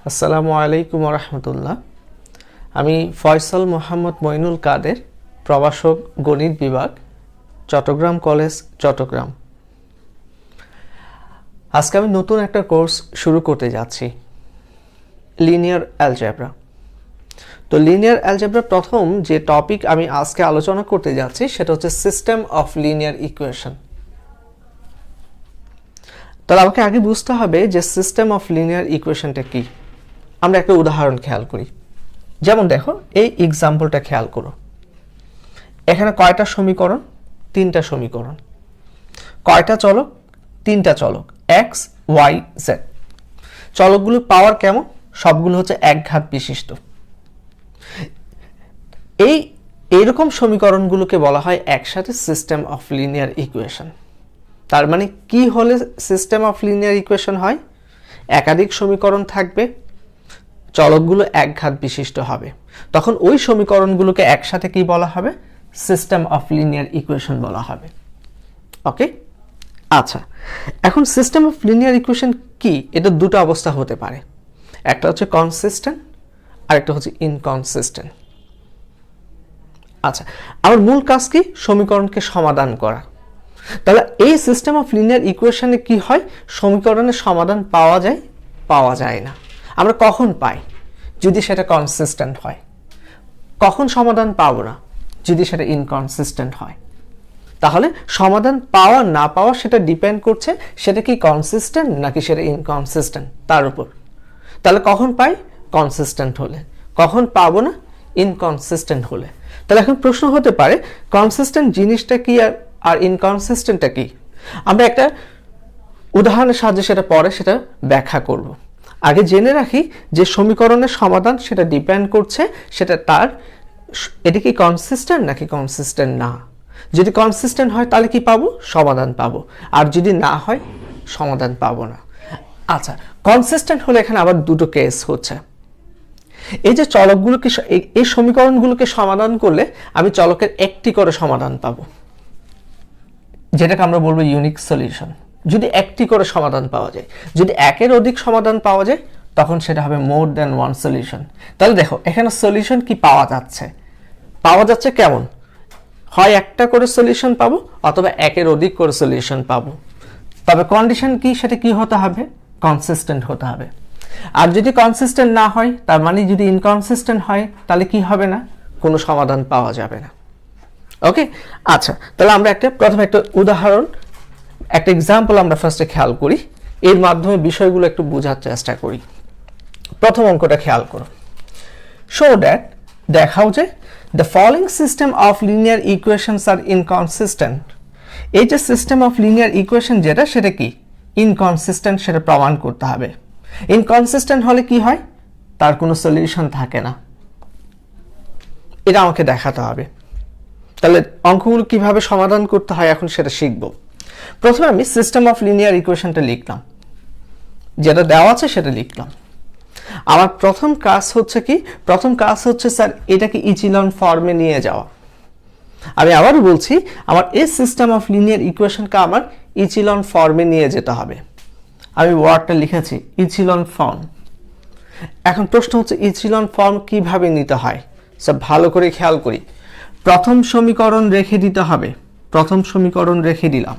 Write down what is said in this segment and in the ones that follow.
আসসালামু আলাইকুম রহমতুল্লাহ। আমি ফয়সাল মোহাম্মদ মইনুল কাদের, প্রভাষক, গণিত বিভাগ, চট্টগ্রাম কলেজ, চট্টগ্রাম। আজকে আমি নতুন একটা কোর্স শুরু করতে যাচ্ছি, লিনিয়ার অ্যালজেব্রা। তো লিনিয়ার অ্যালজেব্রা প্রথম যে টপিক আমি আজকে আলোচনা করতে যাচ্ছি সেটা হচ্ছে সিস্টেম অফ লিনিয়ার ইকুয়েশন। তাহলে আমাকে আগে বুঝতে হবে যে সিস্টেম অফ লিনিয়ার ইকুয়েশনটা কি। আমরা একটা উদাহরণ খেয়াল করি। যেমন দেখো, এই এক্সাম্পলটা খেয়াল করো। এখানে কয়টা সমীকরণ? তিনটা সমীকরণ। কয়টা চলক? তিনটা চলক, এক্স, ওয়াই, জেড। চলকগুলো পাওয়ার কেমন? সবগুলো হচ্ছে একঘাত বিশিষ্ট। এইরকম সমীকরণগুলোকে বলা হয় একসাথে সিস্টেম অফ লিনিয়ার ইকুয়েশন। তার মানে কি হলে সিস্টেম অফ লিনিয়ার ইকুয়েশন হয়? একাধিক সমীকরণ থাকবে, চলকগুলো একঘাত বিশিষ্ট হবে, তখন ওই সমীকরণগুলোকে একসাথে কি বলা হবে? সিস্টেম অফ লিনিয়ার ইকুয়েশন বলা হবে। ওকে, আচ্ছা, এখন সিস্টেম অফ লিনিয়ার ইকুয়েশন কি? এটা দুটো অবস্থা হতে পারে, একটা হচ্ছে কনসিস্টেন্ট আর একটা হচ্ছে ইনকনসিস্টেন্ট। আচ্ছা, আমার মূল কাজ কি? সমীকরণকে সমাধান করা। তাহলে এই সিস্টেম অফ লিনিয়ার ইকুয়েশনে কি হয়? সমীকরণের সমাধান পাওয়া যায়, পাওয়া যায় না। আমরা কখন পাই? যদি সেটা কনসিস্টেন্ট হয়। কখন সমাধান পাবো না? যদি সেটা ইনকনসিস্টেন্ট হয়। তাহলে সমাধান পাওয়া না পাওয়া সেটা ডিপেন্ড করছে সেটা কি কনসিস্টেন্ট নাকি সেটা ইনকনসিস্টেন্ট তার উপর। তাহলে কখন পাই? কনসিস্টেন্ট হলে। কখন পাবো না? ইনকনসিস্টেন্ট হলে। তাহলে এখন প্রশ্ন হতে পারে, কনসিস্টেন্ট জিনিসটা কি আর ইনকনসিস্টেন্টটা কি? আমরা একটা উদাহরণের সাহায্যে সেটা পরে সেটা ব্যাখ্যা করব। আগে জেনে রাখি যে সমীকরণের সমাধান সেটা ডিপেন্ড করছে সেটা এটা কি কনসিস্টেন্ট নাকি কনসিস্টেন্ট না। যদি কনসিস্টেন্ট হয় তাহলে কি পাবো? সমাধান পাবো। আর যদি না হয়, সমাধান পাবো না। আচ্ছা, কনসিস্টেন্ট হলে এখানে আবার দুটো কেস হচ্ছে। এই যে চলকগুলোকে, এই সমীকরণগুলোকে সমাধান করলে আমি চলকের একটি করে সমাধান পাবো, যেটাকে আমরা বলবো ইউনিক সলিউশন। যদি একটি করে সমাধান পাওয়া যায়, যদি একের অধিক সমাধান পাওয়া যায়, তখন সেটা হবে মোর দ্যান ওয়ান সলিউশন। তাহলে দেখো, এখানে সলিউশন কি পাওয়া যাচ্ছে? পাওয়া যাচ্ছে কেমন? হয় একটা করে সলিউশন পাবো অথবা একের অধিক করে সলিউশন পাবো। তবে কন্ডিশন কি? সেটা কি হতে হবে? কনসিস্টেন্ট হতে হবে। আর যদি কনসিস্টেন্ট না হয়, তার মানে যদি ইনকনসিস্টেন্ট হয়, তাহলে কি হবে না? কোনো সমাধান পাওয়া যাবে না। ওকে, আচ্ছা, তাহলে আমরা প্রথমে একটা উদাহরণ, একটা এক্সাম্পল আমরা ফার্স্টে খেয়াল করি, এর মাধ্যমে বিষয়গুলো একটু বোঝার চেষ্টা করি। প্রথম অঙ্কটা খেয়াল করো। শো দ্যাট, দেখাও যে the following system of linear equations are inconsistent. এই যে সিস্টেম অফ লিনিয়ার ইকুয়েশন যেটা, সেটা কি ইনকনসিস্টেন্ট, সেটা প্রমাণ করতে হবে। ইনকনসিস্টেন্ট হলে কি হয়? তার কোনো সলিউশন থাকে না, এটা আমাকে দেখাতে হবে। তাহলে অঙ্কগুলো কিভাবে সমাধান করতে হয় এখন সেটা শিখব। প্রথমে আমি সিস্টেম অফ লিনিয়ার ইকুয়েশনটা লিখলাম, যেটা দেওয়া আছে সেটা লিখলাম। আমার প্রথম কাজ হচ্ছে কি? প্রথম কাজ হচ্ছে স্যার এটাকে ইচিলন ফর্মে নিয়ে যাওয়া। আমি আবারও বলছি, আমার এই সিস্টেম অফ লিনিয়ার ইকুয়েশনকে আমার ইচিলন ফর্মে নিয়ে যেতে হবে। আমি ওয়ার্ডটা লিখেছি ইচিলন ফর্ম। এখন প্রশ্ন হচ্ছে ইচিলন ফর্ম কিভাবে নিতে হয়? স্যার ভালো করে খেয়াল করি। প্রথম সমীকরণ রেখে দিতে হবে। প্রথম সমীকরণ রেখে দিলাম।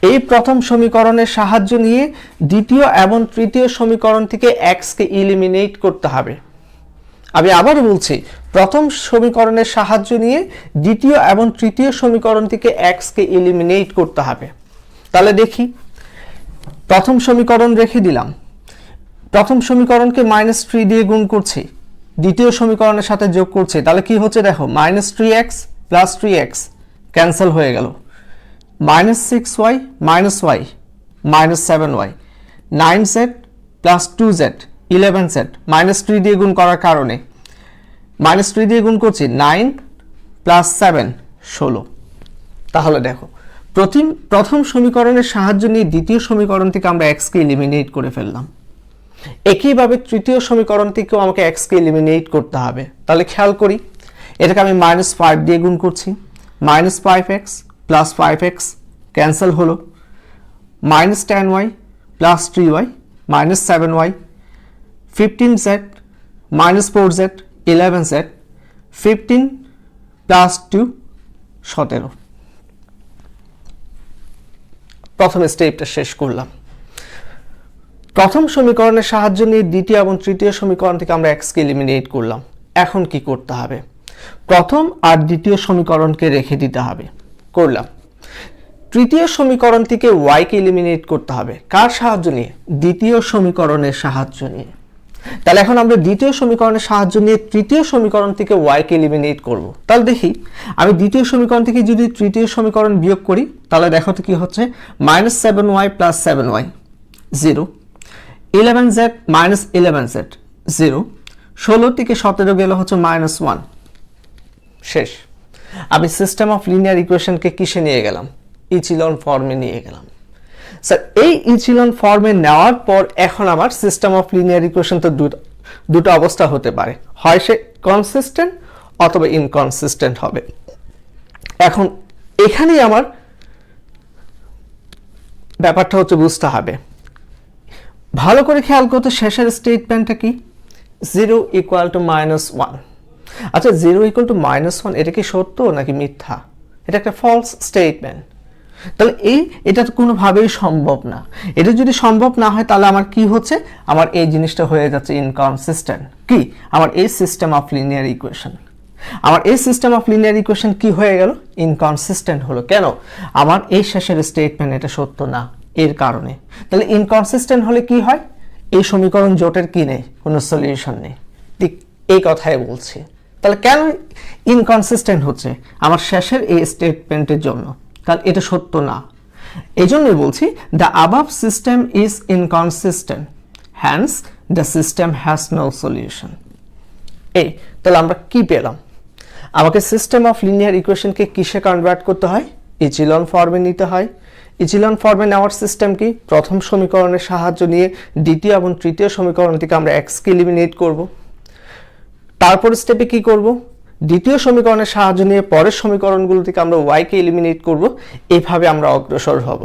এই প্রথম সমীকরণের সাহায্য নিয়ে দ্বিতীয় এবং তৃতীয় সমীকরণ থেকে এক্স কে ইলিমিনেট করতে হবে। আমি আবার বলছি, প্রথম সমীকরণের সাহায্য নিয়ে দ্বিতীয় এবং তৃতীয় সমীকরণ থেকে এক্স কে ইলিমিনেট করতে হবে। তাহলে দেখি, প্রথম সমীকরণ রেখে দিলাম। প্রথম সমীকরণকে -3 দিয়ে গুণ করছি, দ্বিতীয় সমীকরণের সাথে যোগ করছি। তাহলে কি হচ্ছে দেখো, -3x + 3x ক্যান্সেল হয়ে গেল। -6y -y -7y, 9z + 2z 11z, -3 দিয়ে গুণ করার কারণে -3 দিয়ে গুণ করছি, 9 + 7 16। তাহলে দেখো, প্রথম সমীকরণের সাহায্য নিয়ে দ্বিতীয় সমীকরণ থেকে আমরা x কে এলিমিনেট করে ফেললাম। একইভাবে তৃতীয় সমীকরণ থেকেও আমাকে x কে এলিমিনেট করতে হবে। তাহলে খেয়াল করি, এটাকে আমি -5 দিয়ে গুণ করছি, -5x + 5x ক্যান্সেল হলো, -10y + 3y -7y 15z minus 4z 11z 15 plus 2 17। প্রথম স্টেপটা শেষ করলাম। প্রথম সমীকরণের সাহায্য নিয়ে দ্বিতীয় এবং তৃতীয় সমীকরণ থেকে আমরা x কে এলিমিনেট করলাম। এখন কি করতে হবে? প্রথম আর দ্বিতীয় সমীকরণকে রেখে দিতে হবে। করলাম। তৃতীয় সমীকরণ থেকে y কে এলিমিনেট করতে হবে। কার সাহায্য নিয়ে? দ্বিতীয় সমীকরণের সাহায্য নিয়ে। তাহলে এখন আমরা দ্বিতীয় সমীকরণের সাহায্য নিয়ে তৃতীয় সমীকরণ থেকে y কে এলিমিনেট করব। তাহলে দেখি আমি দ্বিতীয় সমীকরণ থেকে যদি তৃতীয় সমীকরণ বিয়োগ করি তাহলে দেখো তো কি হচ্ছে, -7y + 7y 0, 11z - 11z 0, 16 থেকে 17 গেলে হচ্ছে -1। শেষ। আমি সিস্টেম অফ লিনিয়ার ইকুয়েশনকে কিসে নিয়ে গেলাম? ইচিলন ফর্মে নিয়ে গেলাম। স্যার এই ইচিলন ফর্মে নেওয়ার পর এখন আমার সিস্টেম অফ লিনিয়ার ইকুয়েশন তো দুটো অবস্থা হতে পারে, হয় সে কনসিস্টেন্ট অথবা ইনকনসিস্টেন্ট হবে। এখন এখানেই আমার ব্যাপারটা হচ্ছে বুঝতে হবে, ভালো করে খেয়াল করতে শেষের স্টেটমেন্টটা কি? 0 = -1। আচ্ছা 0 = -1 এটা কি সত্য নাকি মিথ্যা? এটা একটা ফলস স্টেটমেন্ট। তাহলে এটা তো কোনোভাবেই সম্ভব না। এটা যদি সম্ভব না হয় তাহলে আমার কি হচ্ছে, আমার এই জিনিসটা হয়ে যাচ্ছে ইনকনসিস্টেন্ট। কি? আমার এই সিস্টেম অফ লিনিয়ার ইকুয়েশন, আমার এই সিস্টেম অফ লিনিয়ার ইকুয়েশন কি হয়ে গেল? ইনকনসিস্টেন্ট হলো। কেন? আমার এই শেষের স্টেটমেন্ট এটা সত্য না, এর কারণে। তাহলে ইনকনসিস্টেন্ট হলে কি হয়? এই সমীকরণ জোটের কি নেই, কোনো সলিউশন নেই। ঠিক এই কথাই বলছি। তাহলে কেন ইনকনসিস্টেন্ট হচ্ছে? আমার শেষের এই স্টেটমেন্টের জন্য, কারণ এটা সত্য না। এই জন্যই বলছি the above system is inconsistent, hence the system has no solution. তাহলে আমরা কি পেলাম? আমাকে সিস্টেম অফ লিনিয়ার ইকুয়েশনকে কিসে কনভার্ট করতে হয়? ইচিলন ফর্মে নিতে হয়। ইচিলন ফর্মে নেওয়ার সিস্টেম কি? প্রথম সমীকরণের সাহায্য নিয়ে দ্বিতীয় এবং তৃতীয় সমীকরণ থেকে আমরা x কে এলিমিনেট করব। তারপর স্টেপে কি করব? দ্বিতীয় সমীকরণের সাহায্য নিয়ে পরের সমীকরণগুলো থেকে আমরা y কে এলিমিনেট করব। এইভাবে আমরা অগ্রসর হব।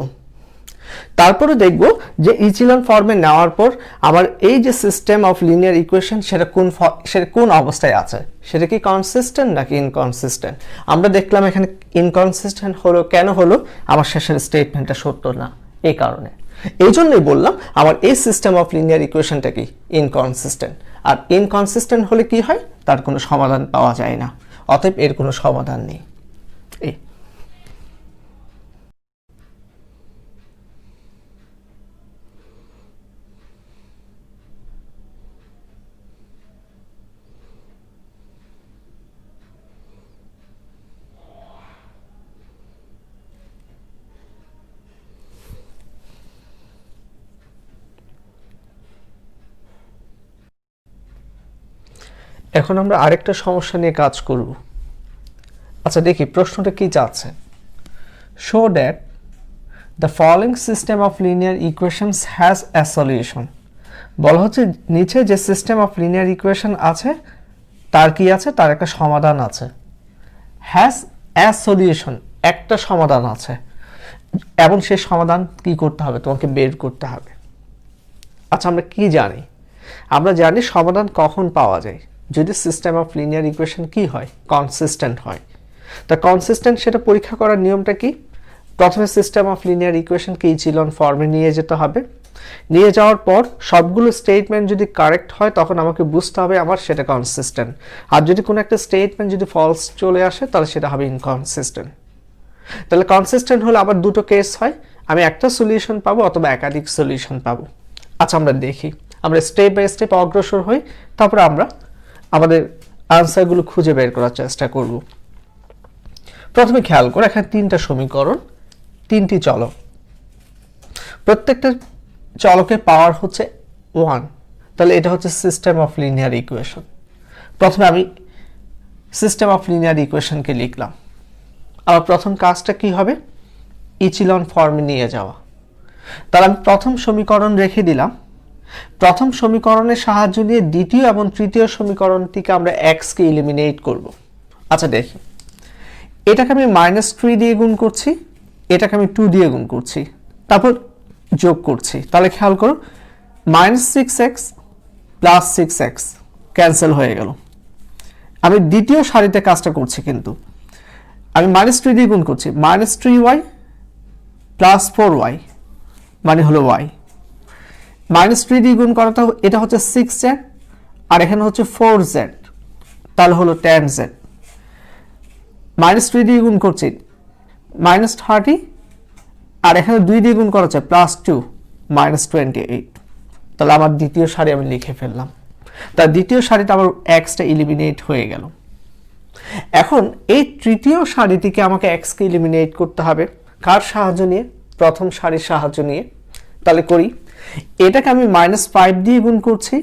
তারপরে দেখব যে ইচিলন ফর্মে নেওয়ার পর আমার এই যে সিস্টেম অফ লিনিয়ার ইকুয়েশন সেটা কোন অবস্থায় আছে, সেটা কি কনসিস্টেন্ট নাকি ইনকনসিস্টেন্ট। আমরা দেখলাম এখানে ইনকনসিস্টেন্ট হলো। কেন হলো? আমার শেষের স্টেটমেন্টটা সত্য না, এই কারণে। এই জন্যই বললাম আমার এই সিস্টেম অফ লিনিয়ার ইকুয়েশনটা কি? ইনকনসিস্টেন্ট। আর ইনকনসিস্টেন্ট হলে কি হয়? তার কোনো সমাধান পাওয়া যায় না, অতএব এর কোনো সমাধান নেই। এখন আমরা আরেকটা সমস্যা নিয়ে কাজ করব। আচ্ছা দেখি প্রশ্নটা কি চাচ্ছে। Show that the following system of linear equations has a solution. বলা হচ্ছে নিচে যে সিস্টেম অফ লিনিয়ার ইকুয়েশন আছে তার কি আছে? তার একটা সমাধান আছে। হ্যাজ এ সলিউশন, একটা সমাধান আছে, এবং সেই সমাধান কি করতে হবে? তোমাকে বের করতে হবে। আচ্ছা আমরা কি জানি? আমরা জানি সমাধান কখন পাওয়া যায়? যদি সিস্টেম অফ লিনিয়ার ইকুয়েশন কি হয়? কনসিস্টেন্ট হয়। তা কনসিস্টেন্ট সেটা পরীক্ষা করার নিয়মটা কি? প্রথমে সিস্টেম অফ লিনিয়ার ইকুয়েশনকে ইচিলন ফর্মে নিয়ে যেতে হবে। নিয়ে যাওয়ার পর সবগুলো স্টেটমেন্ট যদি কারেক্ট হয় তখন আমাকে বুঝতে হবে আমার সেটা কনসিস্টেন্ট। আর যদি কোনো একটা স্টেটমেন্ট যদি ফলস চলে আসে তাহলে সেটা হবে ইনকনসিস্টেন্ট। তাহলে কনসিস্টেন্ট হলে আবার দুটো কেস হয়, আমি একটা সলিউশন পাবো অথবা একাধিক সলিউশন পাবো। আচ্ছা আমরা দেখি, আমরা স্টেপ বাই স্টেপ অগ্রসর হই, তারপরে আমরা আমাদের আনসারগুলো খুঁজে বের করার চেষ্টা করব। প্রথমে খেয়াল করো এখানে তিনটা সমীকরণ, তিনটি চলক, প্রত্যেকটা চলকের পাওয়ার হচ্ছে 1। তাহলে এটা হচ্ছে সিস্টেম অফ লিনিয়ার ইকুয়েশন। প্রথমে আমি সিস্টেম অফ লিনিয়ার ইকুয়েশনকে লিখলাম। আমার প্রথম কাজটা কি হবে? ইচিলন ফর্মে নিয়ে যাওয়া। তাহলে আমি প্রথম সমীকরণ রেখে দিলাম। প্রথম সমীকরণের সাহায্য নিয়ে দ্বিতীয় এবং তৃতীয় সমীকরণ থেকে আমরা x কে এলিমিনেট করব। আচ্ছা দেখি, এটাকে আমি -3 দিয়ে গুণ করছি, এটাকে আমি 2 দিয়ে গুণ করছি, তারপর যোগ করছি। তাহলে খেয়াল করো -6x প্লাস 6x ক্যান্সেল হয়ে গেল। আমি দ্বিতীয় সারিতে কাজটা করছি, কিন্তু আমি -3 দিয়ে গুণ করছি, -3y প্লাস 4y মানে হলো y, -3 দিয়ে গুণ করাটা এটা হচ্ছে 6z আর এখানে হচ্ছে 4z, তাহলে হলো 10z। -3 দিয়ে গুণ করছি -30 আর এখানে 2 দিয়ে গুণ করা হচ্ছে +2 -28। তাহলে আমার দ্বিতীয় সারি আমি লিখে ফেললাম। তার দ্বিতীয় সারিতে আমার এক্সটা ইলিমিনেট হয়ে গেল। এখন এই তৃতীয় সারিটিকে আমাকে এক্সকে ইলিমিনেট করতে হবে কার সাহায্য নিয়ে? প্রথম সারির সাহায্য নিয়ে। তাহলে করি, এটাকে আমি -5 দিয়ে গুণ করছি,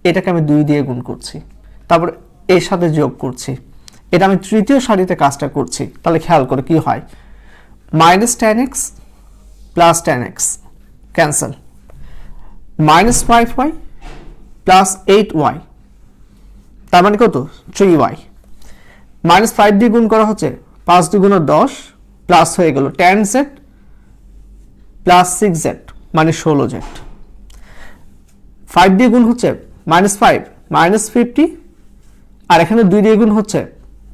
এটাকে আমি 2 দিয়ে গুণ করছি, তারপর এর সাথে যোগ করছি। এটা আমি তৃতীয় সারিতে কাজটা করছি। তাহলে খেয়াল করে কি হয়, -10x plus 10x cancel, -5y plus 8y তার মানে কত? 3y। -5 দিয়ে গুণ করা হচ্ছে 5 2 10 প্লাস হয়ে গেল 10z প্লাস 6z মানে 16z। 5 দিয়ে গুণ হচ্ছে -5 -50 আর এখানে 2 দিয়ে গুণ হচ্ছে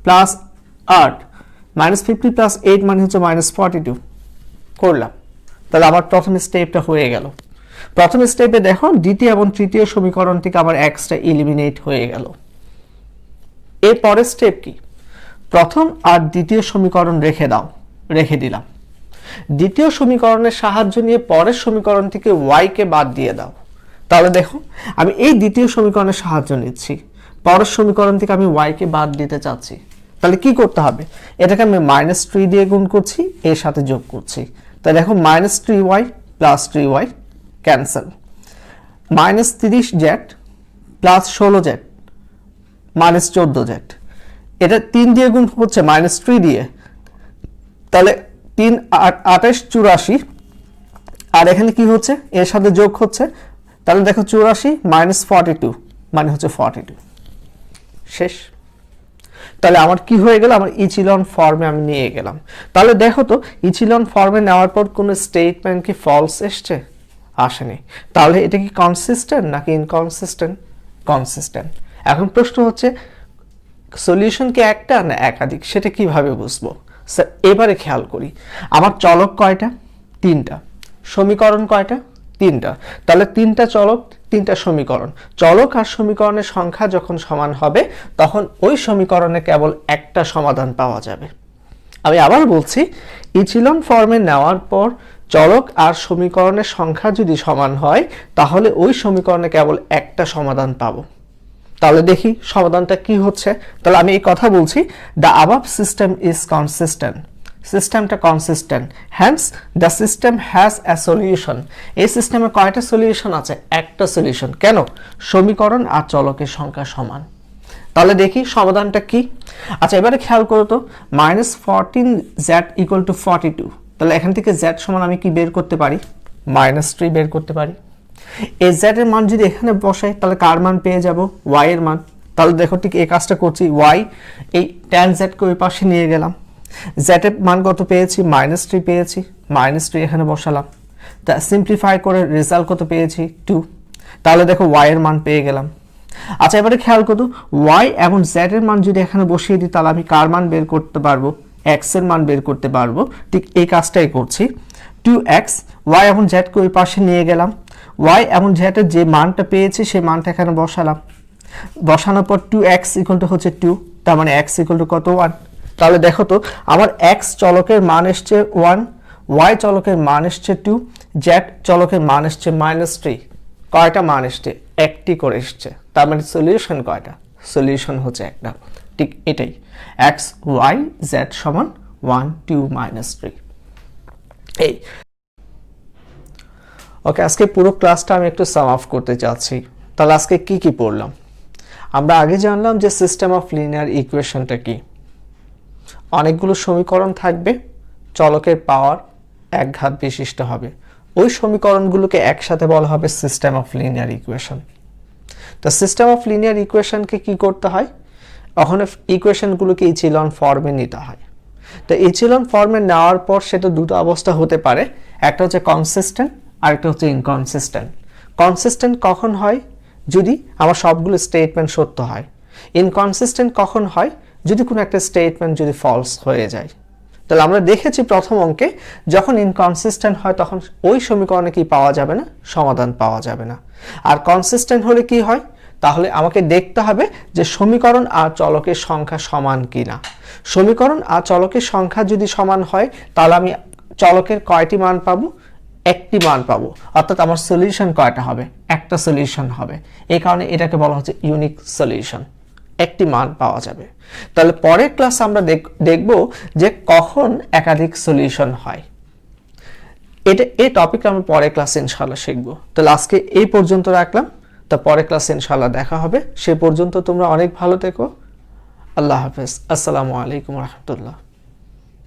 +8, -50 প্লাস 8 মানে হচ্ছে -42 করলাম। তাহলে আমার প্রথম স্টেপটা হয়ে গেল। প্রথম স্টেপে দেখো দ্বিতীয় এবং তৃতীয় সমীকরণ থেকে আমার এক্সটা ইলিমিনেট হয়ে গেল। এর পরের স্টেপ কি? প্রথম আর দ্বিতীয় সমীকরণ রেখে দাও, রেখে দিলাম। দ্বিতীয় সমীকরণের সাহায্য নিয়ে পরের সমীকরণ থেকে y কে বাদ দিয়ে দাও। তাহলে দেখো আমি এই দ্বিতীয় সমীকরণের সাহায্য নিচ্ছি, পরের সমীকরণ থেকে আমি y কে বাদ দিতে চাচ্ছি। তাহলে কি করতে হবে? এটাকে আমি -3 দিয়ে গুণ করছি, এর সাথে যোগ করছি। তাহলে দেখো -3y plus 3y cancel, -30z plus 16z -14z। এটা 3 দিয়ে গুণ হচ্ছে -3 দিয়ে, তাহলে 3 28 84 আর এখানে কি হচ্ছে? এর সাথে যোগ হচ্ছে, তাহলে দেখো 84 -42 মানে হচ্ছে 42। শেষ। তাহলে আমার কি হয়ে গেল? আমার ইচিলন ফর্মে আমি নিয়ে গেলাম। তাহলে দেখো তো ইচিলন ফর্মে নেওয়ার পর কোন স্টেটমেন্ট কি ফলস এসছে? আসেনি। তাহলে এটা কি কনসিস্টেন্ট নাকি ইনকনসিস্টেন্ট? কনসিস্টেন্ট। এখন প্রশ্ন হচ্ছে সলিউশন কি একটা না একাধিক, সেটা কিভাবে বুঝবো? এবারে খেয়াল করি, আমার চলক কয়টা? 3টা। সমীকরণ কয়টা? 3টা। তাহলে 3টা চলক 3টা সমীকরণ। চলক আর সমীকরণের সংখ্যা যখন সমান হবে তখন ওই সমীকরণে কেবল একটা সমাধান পাওয়া যাবে। আমি আবার বলছি, ইচিলন ফর্মে নেওয়ার পর চলক আর সমীকরণের সংখ্যা যদি সমান হয় তাহলে ওই সমীকরণে কেবল একটা সমাধান পাবো। তাহলে দেখি সমাধানটা কি হচ্ছে। তাহলে আমি এই কথা বলছি, the above system is consistent. সিস্টেমটা consistent, hence the system has a solution. এই সিস্টেমে কয়টা সলিউশন আছে? একটা সলিউশন। কেন? সমীকরণ আর চলকের সংখ্যা সমান। তাহলে দেখি সমাধানটা কি। আচ্ছা এবারে খেয়াল করো তো, -14z = 42। তাহলে এখান থেকে z সমান আমি কি বের করতে পারি? -3 বের করতে পারি। এই z এর মান যদি এখানে বসাই তাহলে কার মান পেয়ে যাব? y এর মান। তাহলে দেখো ঠিক এই কাজটা করছি, y এই tan z কে ওই পাশে নিয়ে গেলাম, z এর মান কত পেয়েছি? -3 পেয়েছি, -3 এখানে বসালাম। তা সিম্পলিফাই করে রেজাল্ট কত পেয়েছি? 2। তাহলে দেখো y এর মান পেয়ে গেলাম। আচ্ছা এবারে খেয়াল করো, y এবং z এর মান যদি এখানে বসিয়ে দিই তাহলে আমি কার মান বের করতে পারবো? x এর মান বের করতে পারবো। ঠিক এই কাজটাই করছি, 2x, y এবং z কে ওই পাশে নিয়ে গেলাম, y এবং z এর যে মানটা পেয়েছি সেই মানটা এখানে বসালাম। বসানোর পর 2x = হচ্ছে 2, তার মানে x = কত? 1। তাহলে দেখো তো আমার x চলকের মান এসছে 1, y চলকের মান এসছে 2, z চলকের মান এসছে -3। কয়টা মান এসছে? একটি করে এসছে। তার মানে সলিউশন কয়টা? সলিউশন হচ্ছে একটা। ঠিক এটাই, x y z সমান 1 2 -3। এই ওকে, আজকে পুরো ক্লাসটা আমি একটু সাম অফ করতে চাচ্ছি। তাহলে আজকে কি কি পড়লাম? আমরা আগে জানলাম যে সিস্টেম অফ লিনিয়ার ইকুয়েশনটা কি। অনেকগুলো সমীকরণ থাকবে, চলকের পাওয়ার এক ঘাত বিশিষ্ট হবে, ওই সমীকরণগুলোকে একসাথে বলা হবে সিস্টেম অফ লিনিয়ার ইকুয়েশন। তো সিস্টেম অফ লিনিয়ার ইকুয়েশনকে কি করতে হয়? ওখানে ইকুয়েশনগুলোকে ইচিলন ফর্মে নিতে হয়। তো ইচিলন ফর্মে নেওয়ার পর সেটা দুটো অবস্থা হতে পারে, একটা হচ্ছে কনসিস্টেন্ট আর একটা হচ্ছে ইনকনসিস্টেন্ট। কনসিস্টেন্ট কখন হয়? যদি আমার সবগুলো স্টেটমেন্ট সত্য হয়। ইনকনসিস্টেন্ট কখন হয়? যদি কোনো একটা স্টেটমেন্ট যদি ফলস হয়ে যায়। তাহলে আমরা দেখেছি প্রথম অঙ্কে যখন ইনকনসিস্টেন্ট হয় তখন ওই সমীকরণে কি পাওয়া যাবে না? সমাধান পাওয়া যাবে না। আর কনসিস্টেন্ট হলে কি হয়? তাহলে আমাকে দেখতে হবে যে সমীকরণ আর চলকের সংখ্যা সমান কিনা। সমীকরণ আর চলকের সংখ্যা যদি সমান হয় তাহলে আমি চলকের কয়টি মান পাবো? একটি মান পাবো। অর্থাৎ আমার সলিউশন কয়টা হবে? একটা সলিউশন হবে। এই কারণে এটাকে বলা হচ্ছে ইউনিক সলিউশন। একটি মান পাওয়া যাবে। তাহলে পরের ক্লাসে আমরা দেখব যে কখন একাধিক সলিউশন হয়। এই টপিক আমরা পরের ক্লাসে ইনশাআল্লাহ শিখব। তাহলে আজকে এই পর্যন্ত রাখলাম। তা পরের ক্লাসে ইনশাআল্লাহ দেখা হবে। সে পর্যন্ত তোমরা অনেক ভালো থেকো। আল্লাহ হাফেজ। আসসালামু আলাইকুম রহমতুল্লাহ।